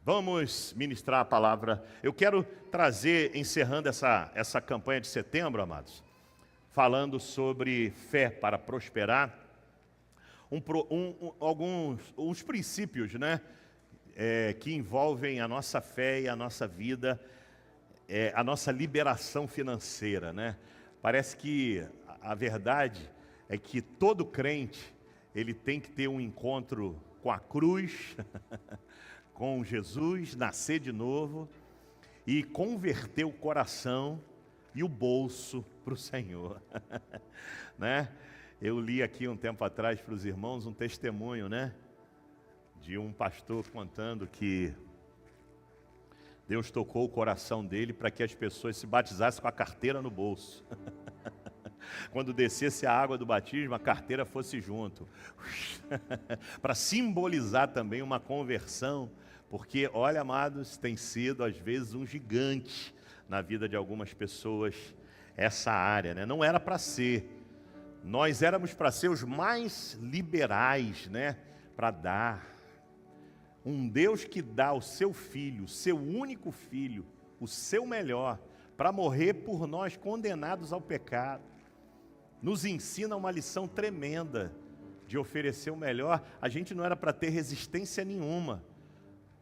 Vamos ministrar a palavra. Eu quero trazer, encerrando essa campanha de setembro, amados, falando sobre fé para prosperar, alguns princípios, né, que envolvem a nossa fé e a nossa vida, a nossa liberação financeira, né? Parece que a verdade é que todo crente, ele tem que ter um encontro com a cruz, com Jesus, nascer de novo e converter o coração e o bolso para o Senhor, né? Eu li aqui um tempo atrás para os irmãos um testemunho, né, de um pastor contando que Deus tocou o coração dele para que as pessoas se batizassem com a carteira no bolso. Quando descesse a água do batismo, a carteira fosse junto, para simbolizar também uma conversão, porque, olha, amados, tem sido às vezes um gigante na vida de algumas pessoas essa área, né? Não era para ser, nós éramos para ser os mais liberais, né? Para dar. Um Deus que dá o seu filho, o seu único filho, o seu melhor, para morrer por nós condenados ao pecado, nos ensina uma lição tremenda de oferecer o melhor. A gente não era para ter resistência nenhuma,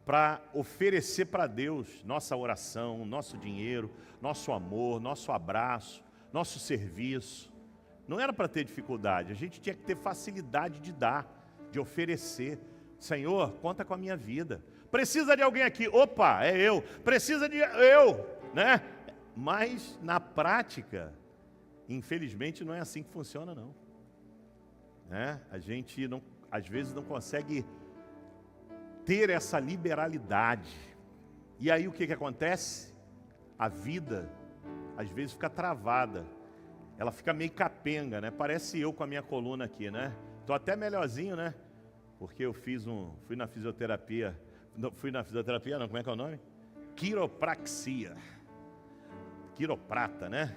para oferecer para Deus nossa oração, nosso dinheiro, nosso amor, nosso abraço, nosso serviço. Não era para ter dificuldade, a gente tinha que ter facilidade de dar, de oferecer. Senhor, conta com a minha vida. Precisa de alguém aqui? Opa, é eu. Precisa de eu, né? Mas na prática, infelizmente, não é assim que funciona, não. Né? A gente não, às vezes não consegue ter essa liberalidade. E aí o que acontece? A vida, às vezes, fica travada. Ela fica meio capenga, né? Parece eu com a minha coluna aqui, né? Tô até melhorzinho, né? Porque eu fui na fisioterapia. Não, como é que é o nome? Quiropraxia. Quiroprata, né?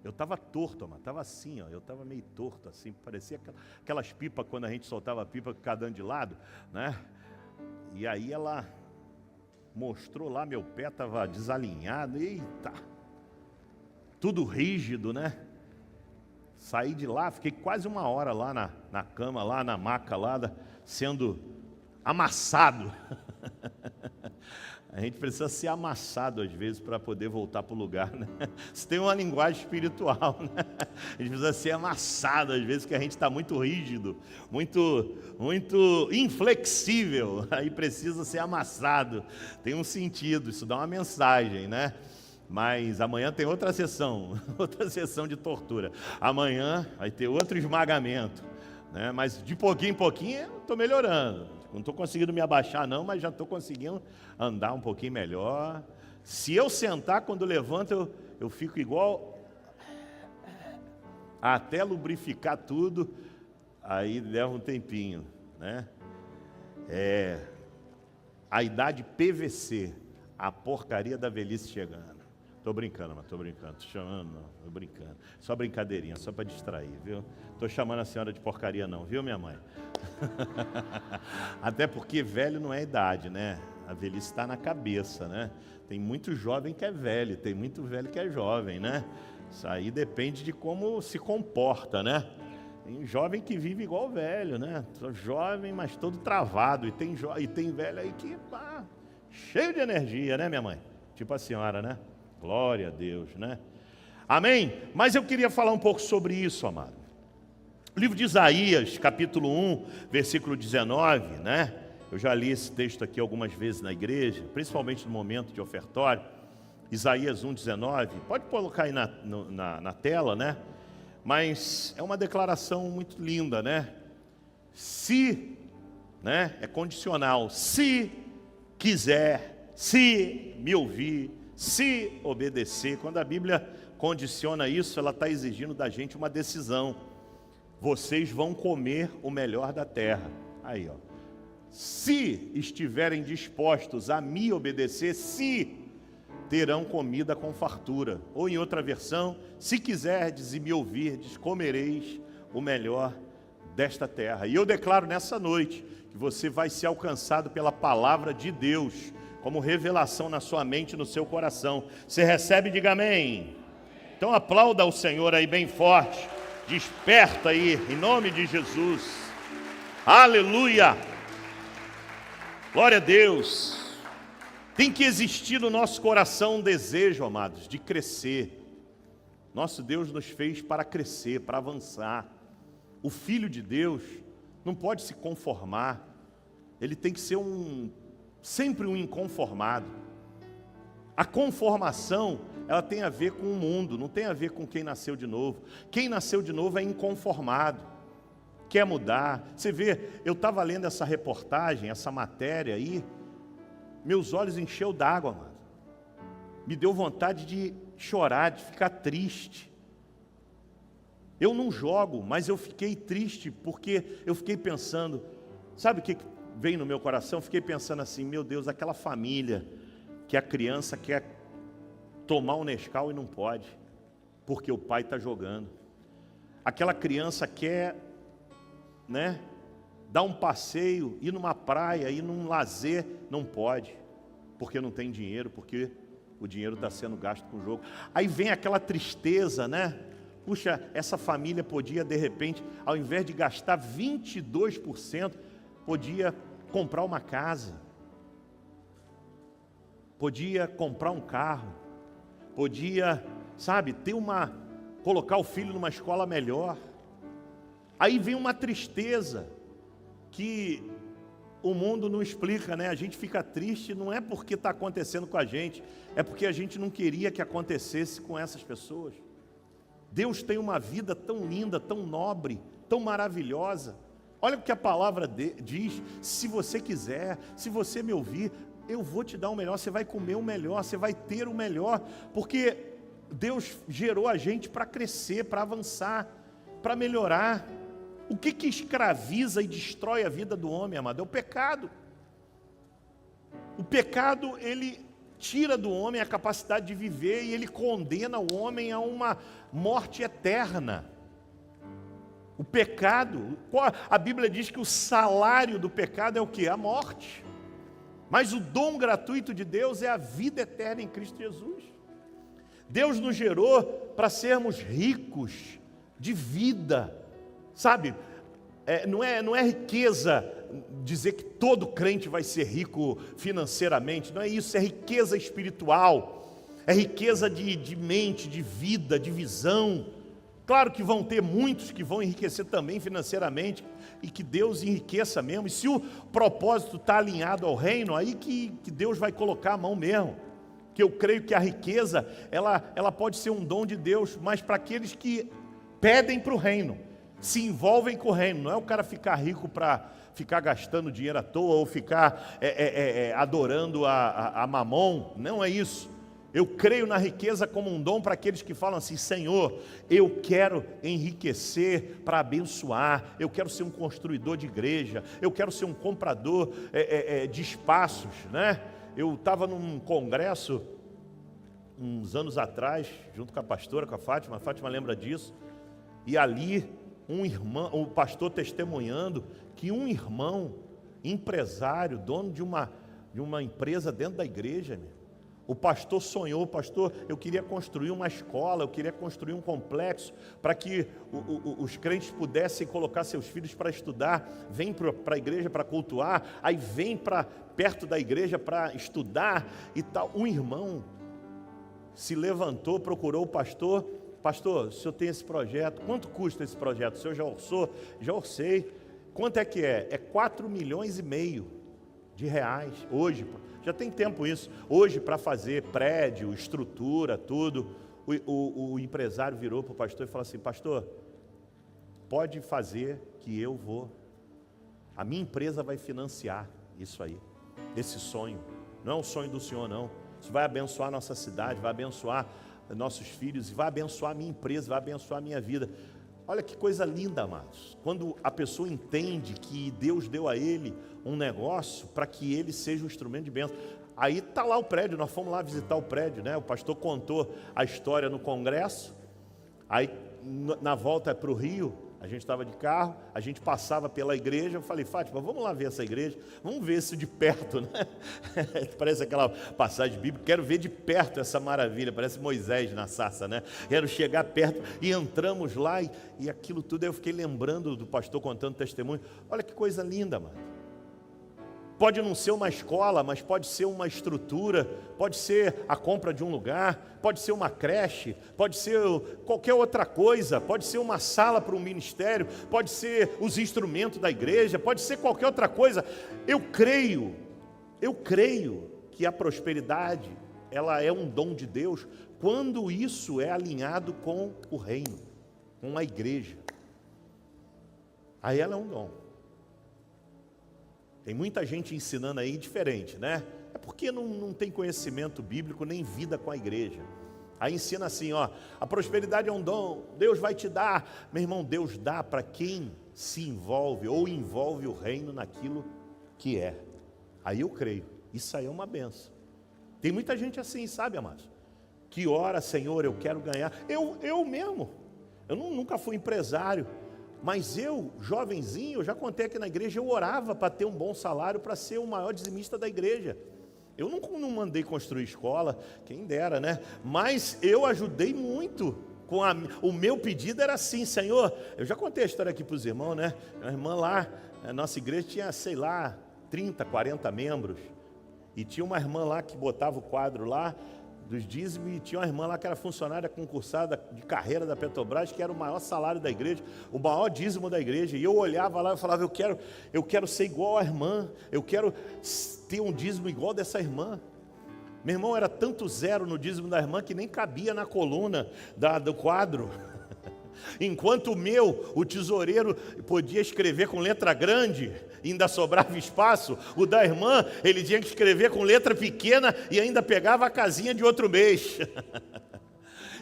Eu estava torto, mano, estava assim, ó, eu estava meio torto, assim, parecia aquelas pipas, quando a gente soltava a pipa, cada um de lado, né? E aí ela mostrou lá, meu pé estava desalinhado, eita, tudo rígido, né? Saí de lá, fiquei quase uma hora lá na cama, lá na maca, lá, sendo amassado. A gente precisa ser amassado às vezes para poder voltar para o lugar, né? Isso tem uma linguagem espiritual, né? A gente precisa ser amassado às vezes, porque a gente está muito rígido, muito inflexível. Aí precisa ser amassado. Tem um sentido, isso dá uma mensagem, né? Mas amanhã tem outra sessão de tortura. Amanhã vai ter outro esmagamento, né? Mas de pouquinho em pouquinho eu estou melhorando. Não estou conseguindo me abaixar não, mas já estou conseguindo andar um pouquinho melhor. Se eu sentar, quando levanto, eu fico igual, até lubrificar tudo, aí leva um tempinho, né? A idade PVC, a porcaria da velhice chegando. Tô brincando, mas tô brincando, tô chamando, não, tô brincando. Só brincadeirinha, só para distrair, viu? Tô chamando a senhora de porcaria não, viu, minha mãe? Até porque velho não é idade, né? A velhice está na cabeça, né? Tem muito jovem que é velho, tem muito velho que é jovem, né? Isso aí depende de como se comporta, né? Tem jovem que vive igual velho, né? Jovem, mas todo travado. E tem velho aí que, cheio de energia, né, minha mãe? Tipo a senhora, né? Glória a Deus, né? Amém? Mas eu queria falar um pouco sobre isso, amado. O livro de Isaías, capítulo 1, versículo 19, né? Eu já li esse texto aqui algumas vezes na igreja, principalmente no momento de ofertório. Isaías 1, 19. Pode colocar aí na tela, né? Mas é uma declaração muito linda, né? Se, né? É condicional. Se quiser, se me ouvir, se obedecer. Quando a Bíblia condiciona isso, ela está exigindo da gente uma decisão. Vocês vão comer o melhor da terra. Aí, ó. Se estiverem dispostos a me obedecer, se terão comida com fartura. Ou em outra versão, se quiserdes e me ouvirdes, comereis o melhor desta terra. E eu declaro nessa noite que você vai ser alcançado pela palavra de Deus, como revelação na sua mente e no seu coração. Você recebe? Diga amém. Então aplauda o Senhor aí bem forte. Desperta aí, em nome de Jesus. Aleluia. Glória a Deus. Tem que existir no nosso coração um desejo, amados, de crescer. Nosso Deus nos fez para crescer, para avançar. O Filho de Deus não pode se conformar. Ele tem que ser sempre um inconformado. A conformação, ela tem a ver com o mundo, não tem a ver com quem nasceu de novo. Quem nasceu de novo é inconformado, quer mudar. Você vê, eu estava lendo essa reportagem, essa matéria aí, meus olhos encheu d'água, mano. Me deu vontade de chorar, de ficar triste. Eu não jogo, mas eu fiquei triste porque eu fiquei pensando, sabe o que veio no meu coração? Fiquei pensando assim, meu Deus, aquela família que a criança quer tomar um Nescau e não pode, porque o pai está jogando. Aquela criança quer, dar um passeio, ir numa praia, ir num lazer, não pode, porque não tem dinheiro, porque o dinheiro está sendo gasto com o jogo. Aí vem aquela tristeza, Puxa, essa família podia, de repente, ao invés de gastar 22%, podia comprar uma casa, podia comprar um carro, podia, colocar o filho numa escola melhor. Aí vem uma tristeza que o mundo não explica, A gente fica triste, não é porque está acontecendo com a gente, é porque a gente não queria que acontecesse com essas pessoas. Deus tem uma vida tão linda, tão nobre, tão maravilhosa. Olha o que a palavra diz: se você quiser, se você me ouvir, eu vou te dar o melhor, você vai comer o melhor, você vai ter o melhor, porque Deus gerou a gente para crescer, para avançar, para melhorar. O que escraviza e destrói a vida do homem, amado? É o pecado. O pecado, ele tira do homem a capacidade de viver e ele condena o homem a uma morte eterna. O pecado, a Bíblia diz que o salário do pecado é o quê? A morte. Mas o dom gratuito de Deus é a vida eterna em Cristo Jesus. Deus nos gerou para sermos ricos de vida, não é riqueza dizer que todo crente vai ser rico financeiramente, não é isso, é riqueza espiritual, é riqueza de mente, de vida, de visão. Claro que vão ter muitos que vão enriquecer também financeiramente, e que Deus enriqueça mesmo, e se o propósito está alinhado ao reino, aí que Deus vai colocar a mão mesmo, que eu creio que a riqueza, ela pode ser um dom de Deus, mas para aqueles que pedem para o reino, se envolvem com o reino, não é o cara ficar rico para ficar gastando dinheiro à toa, ou ficar adorando a mamon, não é isso. Eu creio na riqueza como um dom para aqueles que falam assim: Senhor, eu quero enriquecer para abençoar, eu quero ser um construidor de igreja, eu quero ser um comprador de espaços, Eu estava num congresso, uns anos atrás, junto com a pastora, com a Fátima lembra disso, e ali o pastor testemunhando que um irmão, empresário, dono de uma empresa dentro da igreja, o pastor sonhou, pastor, eu queria construir uma escola, eu queria construir um complexo para que os crentes pudessem colocar seus filhos para estudar, vem para a igreja para cultuar, aí vem para perto da igreja para estudar e tal. Um irmão se levantou, procurou o pastor: pastor, o senhor tem esse projeto, quanto custa esse projeto? O senhor já orçou? Já orcei. Quanto é que é? É 4,5 milhões de reais, hoje, já tem tempo isso, hoje para fazer prédio, estrutura, tudo. O empresário virou para o pastor e falou assim: pastor, pode fazer que eu vou, a minha empresa vai financiar isso aí, esse sonho, não é um sonho do senhor não, isso vai abençoar a nossa cidade, vai abençoar nossos filhos, vai abençoar a minha empresa, vai abençoar a minha vida. Olha que coisa linda, amados, quando a pessoa entende que Deus deu a ele um negócio para que ele seja um instrumento de bênção. Aí está lá o prédio, nós fomos lá visitar o prédio, O pastor contou a história no congresso, aí na volta para o Rio, A gente estava de carro, a gente passava pela igreja, eu falei, Fátima, vamos lá ver essa igreja, vamos ver isso de perto, né? Parece aquela passagem bíblica, quero ver de perto essa maravilha, parece Moisés na sarça, né? Quero chegar perto, e entramos lá, e aquilo tudo, eu fiquei lembrando do pastor contando testemunho. Olha que coisa linda, mano. Pode não ser uma escola, mas pode ser uma estrutura, pode ser a compra de um lugar, pode ser uma creche, pode ser qualquer outra coisa, pode ser uma sala para um ministério, pode ser os instrumentos da igreja, pode ser qualquer outra coisa. Eu creio que a prosperidade, ela é um dom de Deus, quando isso é alinhado com o reino, com a igreja. Aí ela é um dom. Tem muita gente ensinando aí diferente, né? É porque não tem conhecimento bíblico nem vida com a igreja. Aí ensina assim, ó, a prosperidade é um dom, Deus vai te dar. Meu irmão, Deus dá para quem se envolve ou envolve o reino naquilo que é. Aí eu creio, isso aí é uma benção. Tem muita gente assim, sabe, amados? Que ora, Senhor, eu quero ganhar. Eu mesmo, nunca fui empresário. Mas eu, jovenzinho, eu já contei aqui na igreja, eu orava para ter um bom salário, para ser o maior dizimista da igreja. Eu não mandei construir escola, quem dera, né? Mas eu ajudei muito. O meu pedido era assim, Senhor, eu já contei a história aqui para os irmãos, né? A irmã lá, a nossa igreja tinha, sei lá, 30, 40 membros. E tinha uma irmã lá que botava o quadro lá, dos dízimos, e tinha uma irmã lá que era funcionária concursada de carreira da Petrobras, que era o maior salário da igreja, o maior dízimo da igreja, e eu olhava lá e falava, eu quero ser igual à irmã, eu quero ter um dízimo igual dessa irmã. Meu irmão, era tanto zero no dízimo da irmã que nem cabia na coluna do quadro. Enquanto o tesoureiro podia escrever com letra grande, ainda sobrava espaço, o da irmã, ele tinha que escrever com letra pequena e ainda pegava a casinha de outro mês.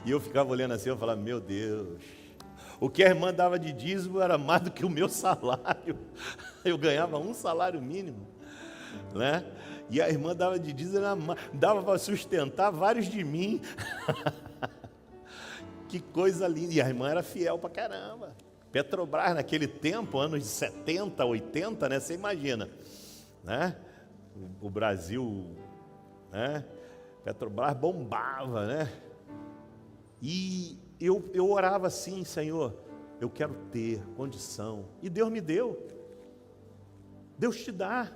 E eu ficava olhando assim, eu falava, meu Deus, o que a irmã dava de dízimo era mais do que o meu salário. Eu ganhava um salário mínimo, né? E a irmã dava de dízimo, dava para sustentar vários de mim. Que coisa linda, e a irmã era fiel pra caramba. Petrobras naquele tempo, anos de 70, 80, né? Você imagina, né? O Brasil, né? Petrobras bombava, né? E eu orava assim, Senhor, eu quero ter condição. E Deus me deu. Deus te dá.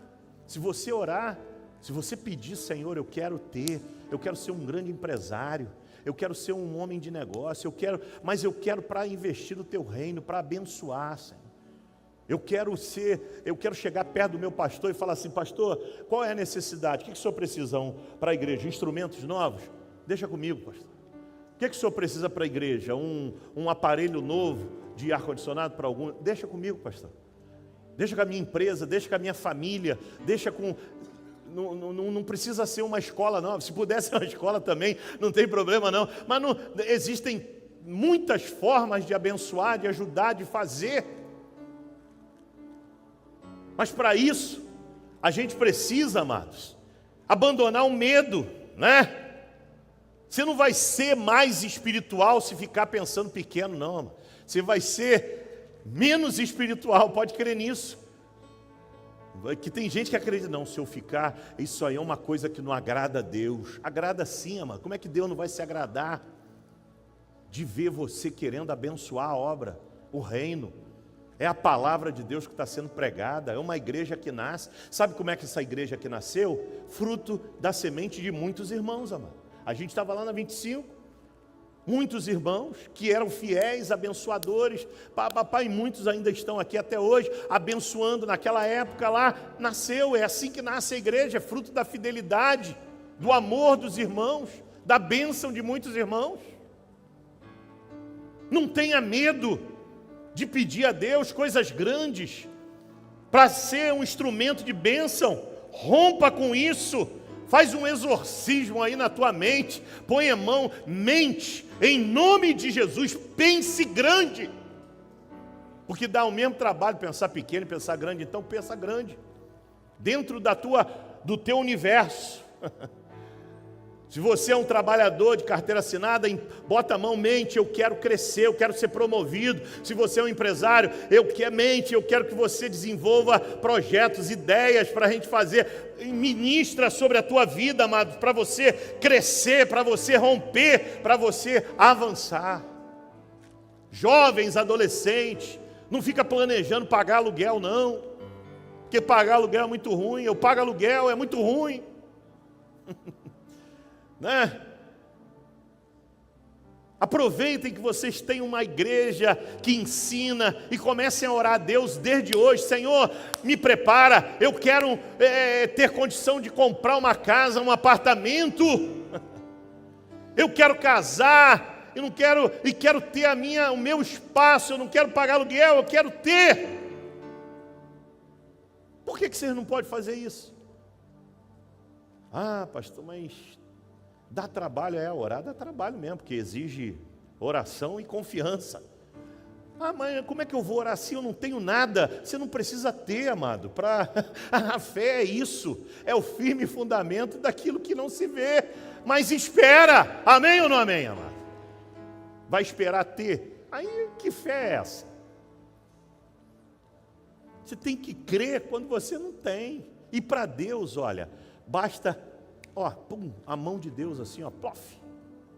Se você orar, se você pedir, Senhor, eu quero ser um grande empresário. Eu quero ser um homem de negócio, mas eu quero para investir no teu reino, para abençoar, Senhor. Eu quero chegar perto do meu pastor e falar assim, pastor, qual é a necessidade? O que o senhor precisa para a igreja? Instrumentos novos? Deixa comigo, pastor. O que o senhor precisa para a igreja? Um aparelho novo de ar-condicionado para algum? Deixa comigo, pastor. Deixa com a minha empresa, deixa com a minha família, deixa com... Não precisa ser uma escola, não. Se pudesse ser uma escola também, não tem problema, não. Mas existem muitas formas de abençoar, de ajudar, de fazer. Mas para isso, a gente precisa, amados, abandonar o medo, né? Você não vai ser mais espiritual se ficar pensando pequeno, não, amado. Você vai ser menos espiritual, pode crer nisso. Que tem gente que acredita, não, se eu ficar, isso aí é uma coisa que não agrada a Deus. Agrada sim, amado. Como é que Deus não vai se agradar de ver você querendo abençoar a obra, o reino? É a palavra de Deus que está sendo pregada, é uma igreja que nasce. Sabe como é que essa igreja aqui nasceu? Fruto da semente de muitos irmãos, amado. A gente estava lá na 25, muitos irmãos que eram fiéis, abençoadores, papai, muitos ainda estão aqui até hoje, abençoando. Naquela época lá, nasceu, é assim que nasce a igreja, é fruto da fidelidade, do amor dos irmãos, da bênção de muitos irmãos. Não tenha medo de pedir a Deus coisas grandes, para ser um instrumento de bênção. Rompa com isso. Faz um exorcismo aí na tua mente, põe a mão, mente, em nome de Jesus, pense grande. Porque dá o mesmo trabalho pensar pequeno e pensar grande, então pensa grande. Dentro do teu universo. Se você é um trabalhador de carteira assinada, bota a mão, mente, eu quero crescer, eu quero ser promovido. Se você é um empresário, eu quero que você desenvolva projetos, ideias para a gente fazer. Ministra sobre a tua vida, amado, para você crescer, para você romper, para você avançar. Jovens, adolescentes, não fica planejando pagar aluguel não, porque pagar aluguel é muito ruim. Eu pago aluguel, é muito ruim. Né? Aproveitem que vocês têm uma igreja que ensina e comecem a orar a Deus desde hoje. Senhor, me prepara, eu quero ter condição de comprar uma casa, um apartamento. Eu quero casar, eu não quero, e quero ter o meu espaço, eu não quero pagar aluguel, eu quero ter. Por que vocês não podem fazer isso? Ah, pastor, mas dá trabalho, orar dá trabalho mesmo, porque exige oração e confiança. Ah, mas como é que eu vou orar se eu não tenho nada? Você não precisa ter, amado. A fé é isso, é o firme fundamento daquilo que não se vê. Mas espera, amém ou não amém, amado? Vai esperar ter? Aí que fé é essa? Você tem que crer quando você não tem. E para Deus, olha, basta, a mão de Deus assim, plof,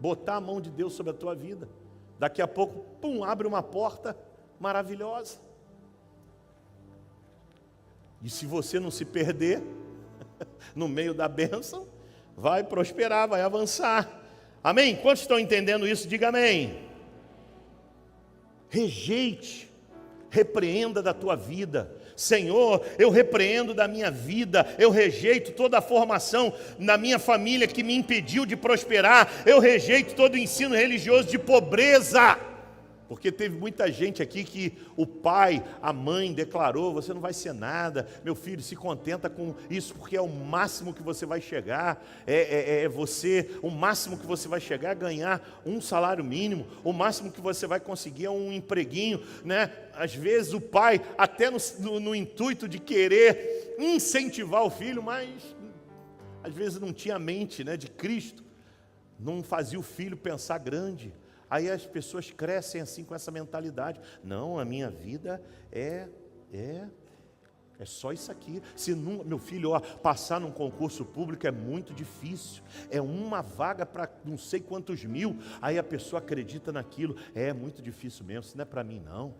botar a mão de Deus sobre a tua vida. Daqui a pouco, abre uma porta maravilhosa. E se você não se perder no meio da bênção, vai prosperar, vai avançar. Amém? Quantos estão entendendo isso? Diga amém. Rejeite, repreenda da tua vida. Senhor, eu repreendo da minha vida, eu rejeito toda a formação na minha família que me impediu de prosperar, eu rejeito todo o ensino religioso de pobreza, porque teve muita gente aqui que o pai, a mãe declarou, você não vai ser nada, meu filho, se contenta com isso, porque é o máximo que você vai chegar, o máximo que você vai chegar a ganhar um salário mínimo, o máximo que você vai conseguir é um empreguinho, né? Às vezes o pai, até no intuito de querer incentivar o filho, mas às vezes não tinha a mente, né, de Cristo, não fazia o filho pensar grande. Aí as pessoas crescem assim com essa mentalidade. Não, a minha vida é só isso aqui. Se não, meu filho, passar num concurso público é muito difícil. É uma vaga para não sei quantos mil. Aí a pessoa acredita naquilo. É muito difícil mesmo, isso não é para mim não.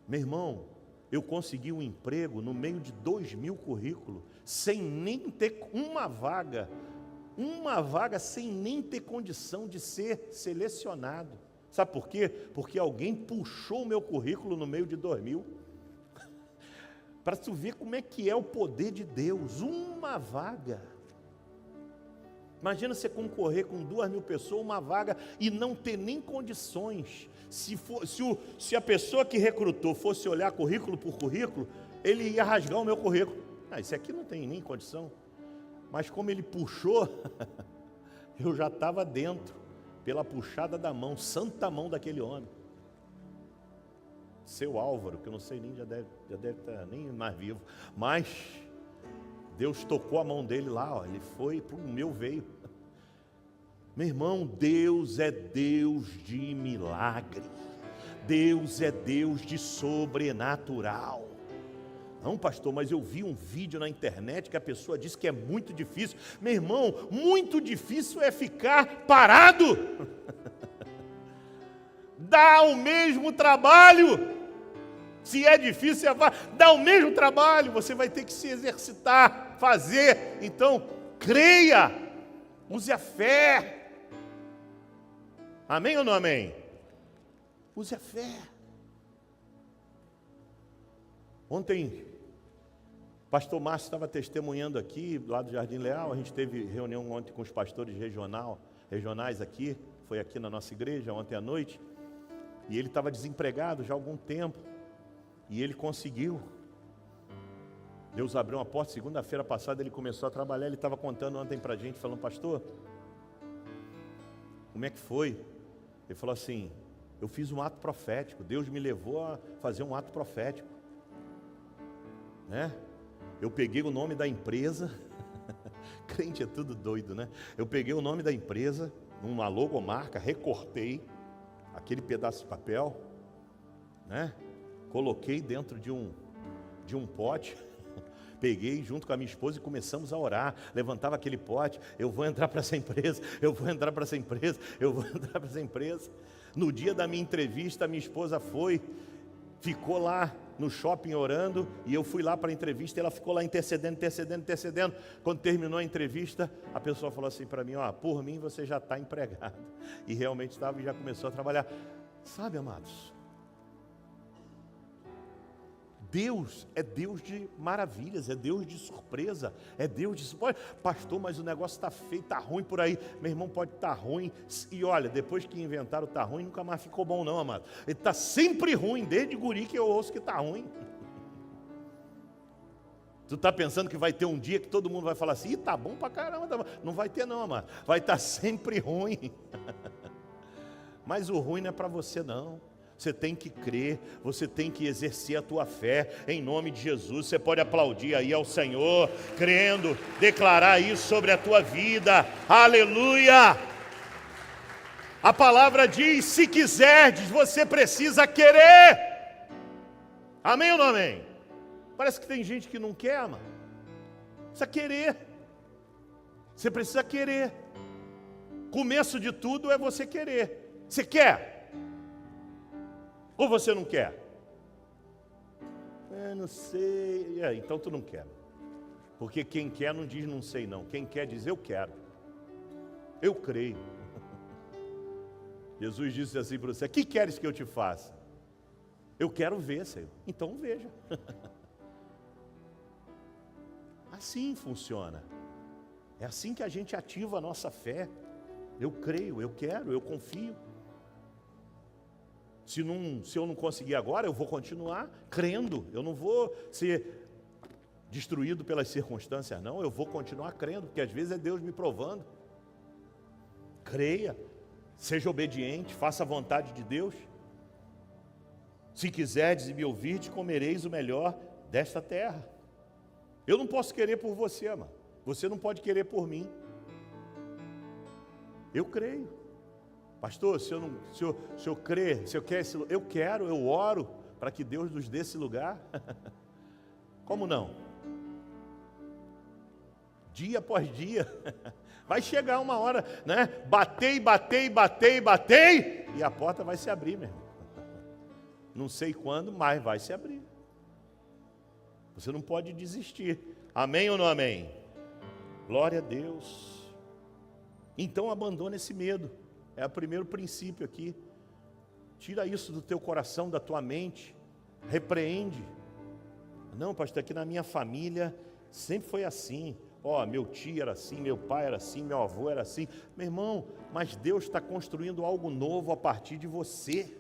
Meu irmão, eu consegui um emprego no meio de 2.000 currículos, sem nem ter uma vaga sem nem ter condição de ser selecionado. Sabe por quê? Porque alguém puxou o meu currículo no meio de 2.000. Para tu ver como é que é o poder de Deus. Uma vaga. Imagina você concorrer com 2.000 pessoas, uma vaga, e não ter nem condições. Se a pessoa que recrutou fosse olhar currículo por currículo, ele ia rasgar o meu currículo. Esse aqui não tem nem condição. Mas como ele puxou, eu já estava dentro, pela puxada da mão, santa mão daquele homem. Seu Álvaro, que eu não sei nem, já deve estar nem mais vivo. Mas Deus tocou a mão dele lá, ele foi, o meu veio. Meu irmão, Deus é Deus de milagre. Deus é Deus de sobrenatural. Não, pastor, mas eu vi um vídeo na internet que a pessoa disse que é muito difícil. Meu irmão, muito difícil é ficar parado. Dá o mesmo trabalho. Se é difícil, dá o mesmo trabalho. Você vai ter que se exercitar, fazer. Então, creia. Use a fé. Amém ou não amém? Use a fé. Ontem, pastor Márcio estava testemunhando aqui, lá do Jardim Leal. A gente teve reunião ontem com os pastores regionais aqui. Foi aqui na nossa igreja, ontem à noite. E ele estava desempregado já há algum tempo. E ele conseguiu. Deus abriu uma porta. Segunda-feira passada ele começou a trabalhar. Ele estava contando ontem para a gente, falando: pastor, como é que foi? Ele falou assim: eu fiz um ato profético. Deus me levou a fazer um ato profético, né? Eu peguei o nome da empresa Crente é tudo doido, né? Eu peguei o nome da empresa, numa logomarca, recortei aquele pedaço de papel, né? Coloquei dentro de um pote, peguei junto com a minha esposa e começamos a orar. Levantava aquele pote, eu vou entrar para essa empresa, eu vou entrar para essa empresa, eu vou entrar para essa empresa. No dia da minha entrevista, a minha esposa ficou lá no shopping orando, e eu fui lá para a entrevista, e ela ficou lá intercedendo. Quando terminou a entrevista, a pessoa falou assim para mim, por mim você já está empregado. E realmente estava, e já começou a trabalhar. Sabe, amados, Deus é Deus de maravilhas, é Deus de surpresa, é Deus de... Pastor, mas o negócio está feio, está ruim por aí. Meu irmão, pode estar ruim, e olha, depois que inventaram está ruim, nunca mais ficou bom não, amado. Ele está sempre ruim, desde guri que eu ouço que está ruim. Tu está pensando que vai ter um dia que todo mundo vai falar assim, está bom pra caramba, tá bom. Não vai ter não, amado, vai estar sempre ruim. Mas o ruim não é para você não. Você tem que crer, você tem que exercer a tua fé, em nome de Jesus. Você pode aplaudir aí ao Senhor, crendo, declarar isso sobre a tua vida, aleluia! A palavra diz, se quiserdes, você precisa querer, amém ou não amém? Parece que tem gente que não quer, mano. Precisa querer, você precisa querer. Começo de tudo é você querer. Você quer? Ou você não quer? Não sei. Então tu não quer. Porque quem quer não diz não sei não. Quem quer diz eu quero. Eu creio. Jesus disse assim para você, que queres que eu te faça? Eu quero ver, Senhor. Então veja. Assim funciona. É assim que a gente ativa a nossa fé. Eu creio, eu quero, eu confio. Se eu não conseguir agora, eu vou continuar crendo. Eu não vou ser destruído pelas circunstâncias, não. Eu vou continuar crendo, porque às vezes é Deus me provando. Creia, seja obediente, faça a vontade de Deus. Se quiserdes e me ouvirdes, comereis o melhor desta terra. Eu não posso querer por você, amado. Você não pode querer por mim. Eu creio. Pastor, se eu crer, se eu quero esse lugar, eu quero, eu oro para que Deus nos dê esse lugar. Como não? Dia após dia. Vai chegar uma hora, né? Batei, e a porta vai se abrir, meu irmão. Não sei quando, mas vai se abrir. Você não pode desistir. Amém ou não amém? Glória a Deus. Então abandona esse medo. É o primeiro princípio aqui. Tira isso do teu coração, da tua mente. Repreende. Não, pastor, aqui na minha família sempre foi assim. Meu tio era assim, meu pai era assim, meu avô era assim. Meu irmão, mas Deus está construindo algo novo a partir de você.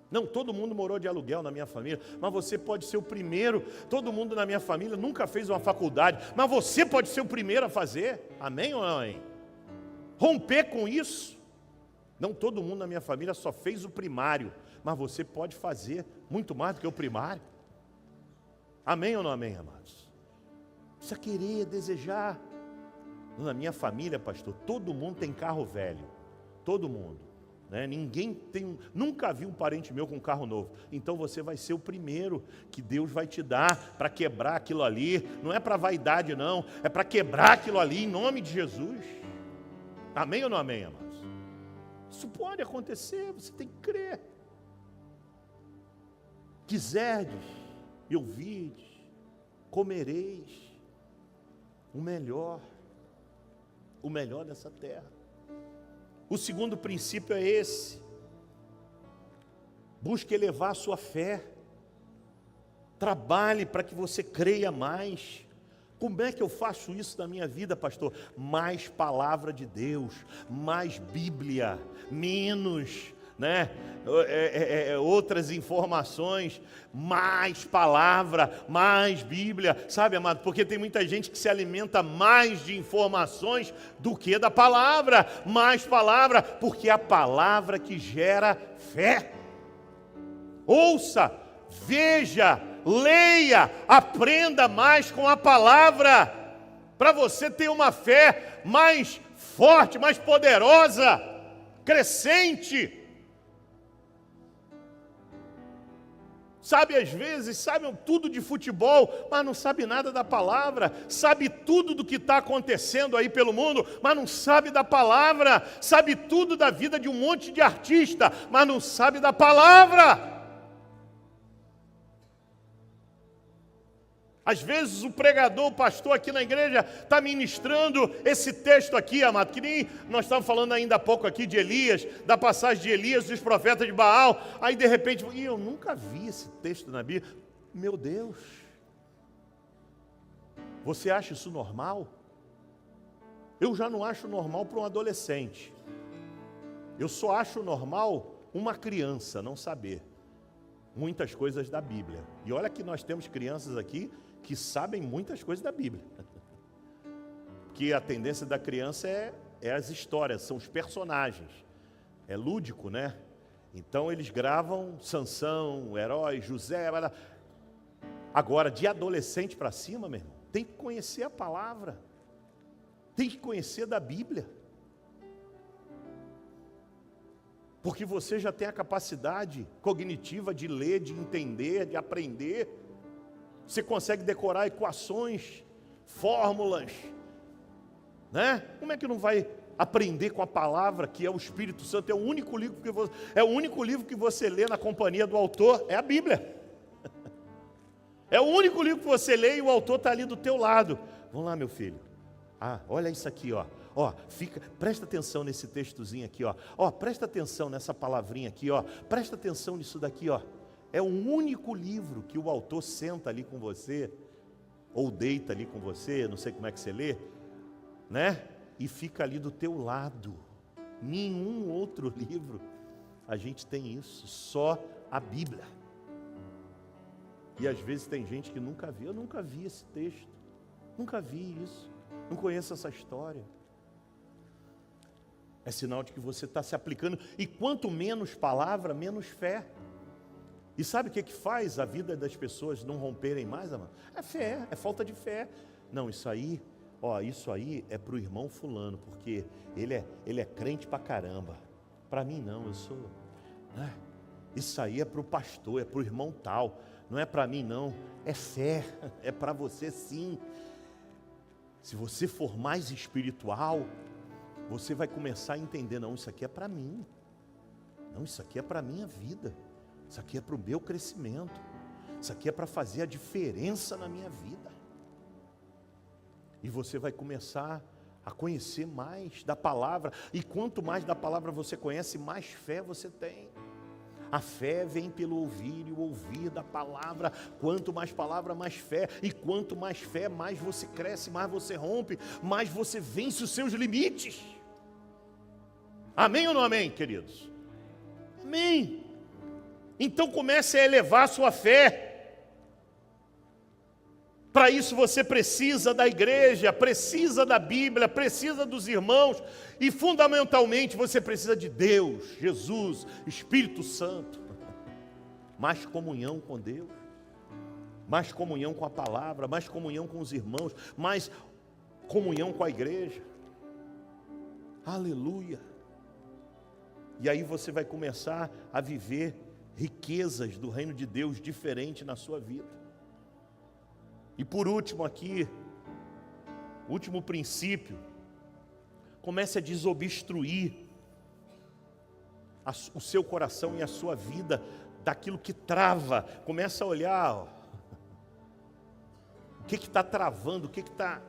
Não, todo mundo morou de aluguel na minha família, mas você pode ser o primeiro. Todo mundo na minha família nunca fez uma faculdade, mas você pode ser o primeiro a fazer. Amém ou não, hein? Romper com isso. Não, todo mundo na minha família só fez o primário, mas você pode fazer muito mais do que o primário. Amém ou não amém, amados? Precisa querer, desejar. Na minha família, pastor, todo mundo tem carro velho. Todo mundo, né? Ninguém tem, nunca vi um parente meu com um carro novo. Então você vai ser o primeiro que Deus vai te dar para quebrar aquilo ali. Não é para vaidade não, é para quebrar aquilo ali em nome de Jesus. Amém ou não amém, amados? Isso pode acontecer, você tem que crer. Quiserdes e ouvirdes, comereis o melhor dessa terra. O segundo princípio é esse. Busque elevar a sua fé. Trabalhe para que você creia mais. Como é que eu faço isso na minha vida, pastor? Mais palavra de Deus, mais Bíblia, menos, né? Outras informações, mais palavra, mais Bíblia, sabe, amado? Porque tem muita gente que se alimenta mais de informações do que da palavra, mais palavra, porque é a palavra que gera fé. Ouça, veja, leia, aprenda mais com a palavra. para você ter uma fé mais forte, mais poderosa, crescente. Sabe, às vezes, sabe tudo de futebol, mas não sabe nada da palavra. Sabe tudo do que está acontecendo aí pelo mundo, mas não sabe da palavra. Sabe tudo da vida de um monte de artista, mas não sabe da palavra. Às vezes o pregador, o pastor aqui na igreja está ministrando esse texto aqui, amado, que nem nós estávamos falando ainda há pouco aqui de Elias, da passagem de Elias, dos profetas de Baal. Aí de repente, eu nunca vi esse texto na Bíblia. Meu Deus, você acha isso normal? Eu já não acho normal para um adolescente. Eu só acho normal uma criança não saber muitas coisas da Bíblia. E olha que nós temos crianças aqui que sabem muitas coisas da Bíblia. Porque a tendência da criança é as histórias, são os personagens. É lúdico, né? Então eles gravam Sansão, o herói, José. Agora, de adolescente para cima, meu irmão, tem que conhecer a palavra. Tem que conhecer da Bíblia. Porque você já tem a capacidade cognitiva de ler, de entender, de aprender. Você consegue decorar equações, fórmulas, né? Como é que não vai aprender com a palavra, que é o Espírito Santo? É o único livro que você lê na companhia do autor, é a Bíblia. É o único livro que você lê e o autor está ali do teu lado. Vamos lá, meu filho. Olha isso aqui, ó. Presta atenção nesse textozinho aqui, ó. Presta atenção nessa palavrinha aqui, ó. Presta atenção nisso daqui, ó. É o único livro que o autor senta ali com você, ou deita ali com você, não sei como é que você lê, né? E fica ali do teu lado. Nenhum outro livro a gente tem isso, só a Bíblia. E às vezes tem gente que nunca viu. Eu nunca vi esse texto, nunca vi isso, não conheço essa história. É sinal de que você está se aplicando. E quanto menos palavra, menos fé. E sabe o que faz a vida das pessoas não romperem mais, amado? É fé, é falta de fé. Não, isso aí é para o irmão fulano, porque ele é crente pra caramba. Para mim não, eu sou... Isso aí é para o pastor, é para o irmão tal. Não é para mim não, é fé, é para você sim. Se você for mais espiritual, você vai começar a entender, não, isso aqui é para mim. Não, isso aqui é para a minha vida. Isso aqui é para o meu crescimento. Isso aqui é para fazer a diferença na minha vida. E você vai começar a conhecer mais da palavra. E quanto mais da palavra você conhece, mais fé você tem. A fé vem pelo ouvir e o ouvir da palavra. Quanto mais palavra, mais fé. E quanto mais fé, mais você cresce, mais você rompe, mais você vence os seus limites. Amém ou não amém, queridos? Amém. Então comece a elevar a sua fé. Para isso você precisa da igreja, precisa da Bíblia, precisa dos irmãos. E fundamentalmente você precisa de Deus, Jesus, Espírito Santo. Mais comunhão com Deus, mais comunhão com a palavra, mais comunhão com os irmãos, mais comunhão com a igreja. Aleluia. E aí você vai começar a viver riquezas do reino de Deus diferente na sua vida. E por último aqui, último princípio, comece a desobstruir o seu coração e a sua vida daquilo que trava. Começa a olhar, o que está travando, o que está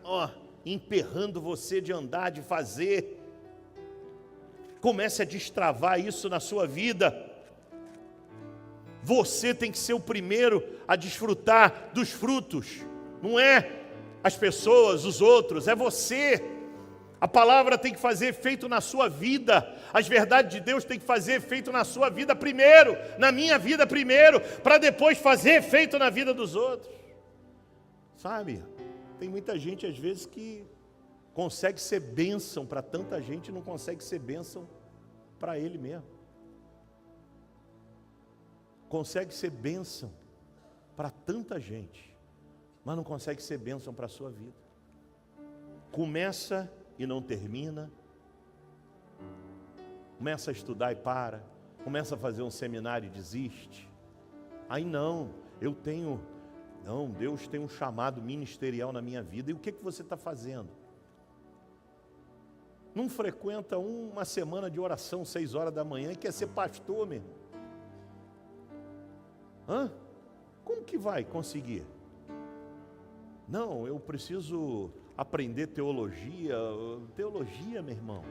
emperrando você de andar, de fazer. Comece a destravar isso na sua vida. Você tem que ser o primeiro a desfrutar dos frutos. Não é as pessoas, os outros, é você. A palavra tem que fazer efeito na sua vida. As verdades de Deus tem que fazer efeito na sua vida primeiro, na minha vida primeiro, para depois fazer efeito na vida dos outros. Sabe, tem muita gente às vezes que consegue ser bênção para tanta gente e não consegue ser bênção para ele mesmo. Consegue ser bênção para tanta gente, mas não consegue ser bênção para a sua vida. começa e não termina, começa a estudar e para, começa a fazer um seminário e desiste. Aí não, Deus tem um chamado ministerial na minha vida. E o que você está fazendo? Não frequenta uma semana de oração, 6 horas da manhã, e quer ser pastor, meu irmão? Como que vai conseguir? Não, eu preciso aprender teologia. Teologia, meu irmão,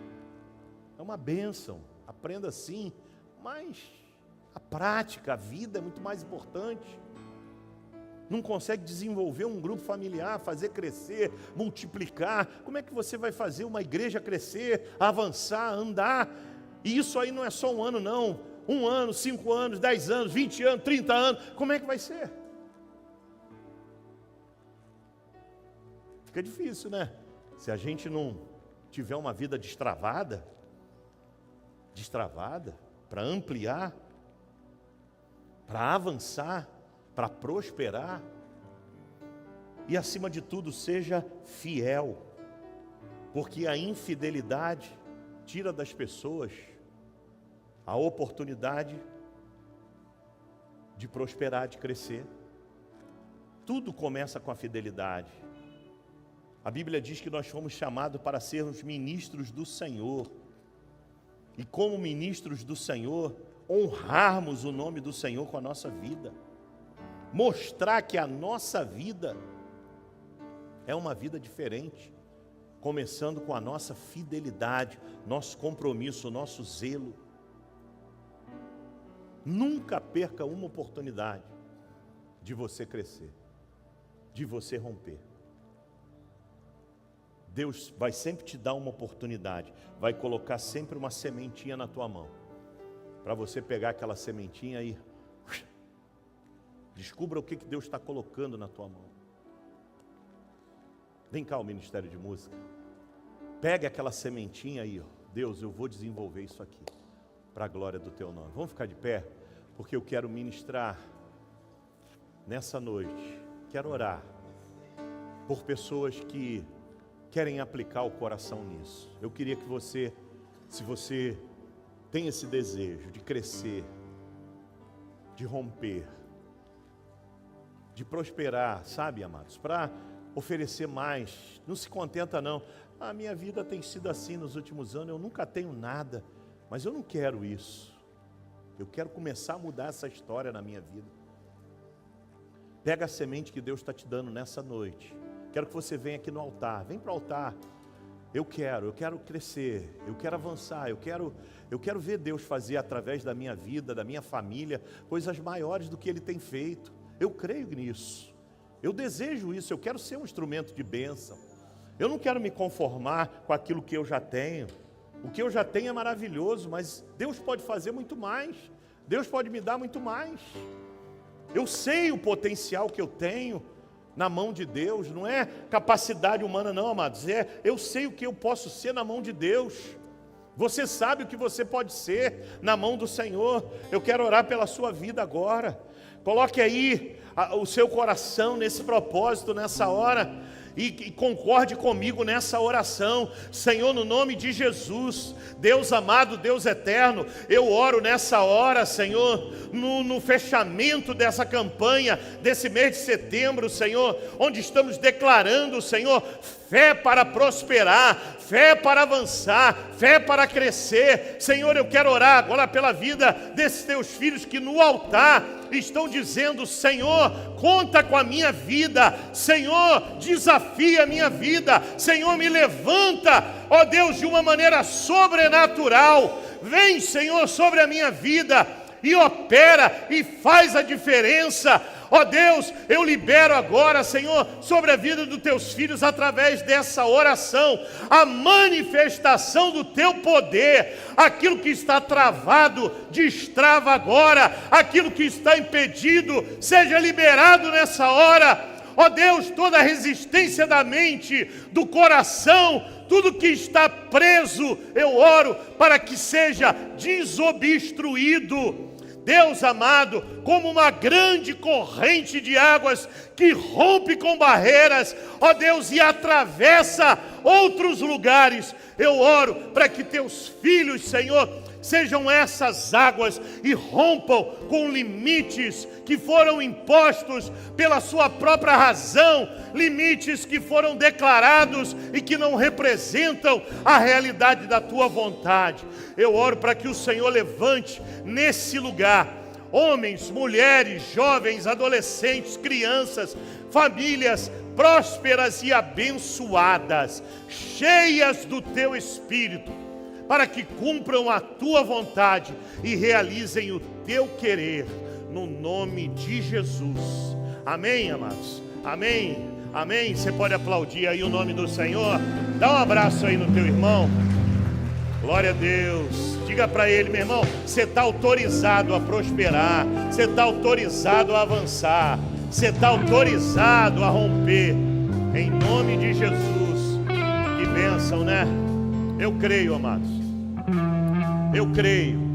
é uma bênção. Aprenda sim, mas a prática, a vida é muito mais importante. Não consegue desenvolver um grupo familiar, fazer crescer, multiplicar. Como é que você vai fazer uma igreja crescer, avançar, andar? E isso aí não é só um ano, não. 1 ano, 5 anos, 10 anos, 20 anos, 30 anos. Como é que vai ser? Fica difícil, né? Se a gente não tiver uma vida destravada, para ampliar, para avançar, para prosperar, e acima de tudo seja fiel, porque a infidelidade tira das pessoas a oportunidade de prosperar, de crescer. Tudo começa com a fidelidade. A Bíblia diz que nós fomos chamados para sermos ministros do Senhor, e como ministros do Senhor, honrarmos o nome do Senhor com a nossa vida. Mostrar que a nossa vida é uma vida diferente, começando com a nossa fidelidade, nosso compromisso, nosso zelo. Nunca perca uma oportunidade de você crescer, de você romper. Deus vai sempre te dar uma oportunidade, vai colocar sempre uma sementinha na tua mão, para você pegar aquela sementinha e descubra o que Deus está colocando na tua mão. Vem cá, o Ministério de Música. Pega aquela sementinha aí, ó. Deus, eu vou desenvolver isso aqui, para a glória do teu nome. Vamos ficar de pé, porque eu quero ministrar nessa noite. Quero orar por pessoas que querem aplicar o coração nisso. Eu queria que você, se você tem esse desejo de crescer, de romper, de prosperar, sabe, amados, para oferecer mais, não se contenta não. A minha vida tem sido assim nos últimos anos, eu nunca tenho nada, mas eu não quero isso. Eu quero começar a mudar essa história na minha vida. Pega a semente que Deus está te dando nessa noite. Quero que você venha aqui no altar, vem para o altar. Eu quero crescer, eu quero avançar, eu quero ver Deus fazer através da minha vida, da minha família, coisas maiores do que Ele tem feito. Eu creio nisso, eu desejo isso, eu quero ser um instrumento de bênção. Eu não quero me conformar com aquilo que eu já tenho. O que eu já tenho é maravilhoso, mas Deus pode fazer muito mais. Deus pode me dar muito mais. Eu sei o potencial que eu tenho na mão de Deus. Não é capacidade humana não, amados. Eu sei o que eu posso ser na mão de Deus. Você sabe o que você pode ser na mão do Senhor. Eu quero orar pela sua vida agora. Coloque aí o seu coração nesse propósito, nessa hora, e concorde comigo nessa oração. Senhor, no nome de Jesus, Deus amado, Deus eterno, eu oro nessa hora, Senhor, no fechamento dessa campanha, desse mês de setembro, Senhor, onde estamos declarando, Senhor, fé para prosperar, fé para avançar, fé para crescer. Senhor, eu quero orar agora pela vida desses teus filhos que no altar estão dizendo: Senhor, conta com a minha vida, Senhor, desafia a minha vida, Senhor, me levanta, ó Deus, de uma maneira sobrenatural. Vem, Senhor, sobre a minha vida e opera e faz a diferença. Ó Deus, eu libero agora, Senhor, sobre a vida dos teus filhos, através dessa oração, a manifestação do teu poder. Aquilo que está travado, destrava agora. Aquilo que está impedido, seja liberado nessa hora. Ó Deus, toda a resistência da mente, do coração, tudo que está preso, eu oro para que seja desobstruído. Deus amado, como uma grande corrente de águas que rompe com barreiras, ó Deus, e atravessa outros lugares. Eu oro para que teus filhos, Senhor, sejam essas águas e rompam com limites que foram impostos pela sua própria razão, limites que foram declarados e que não representam a realidade da tua vontade. Eu oro para que o Senhor levante nesse lugar homens, mulheres, jovens, adolescentes, crianças, famílias prósperas e abençoadas, cheias do teu Espírito, para que cumpram a tua vontade e realizem o teu querer, no nome de Jesus. Amém, amados? Amém? Amém? Você pode aplaudir aí o nome do Senhor? Dá um abraço aí no teu irmão. Glória a Deus. Diga para ele, meu irmão, você está autorizado a prosperar, você está autorizado a avançar, você está autorizado a romper, em nome de Jesus. Que bênção, né? Eu creio, amados. Eu creio.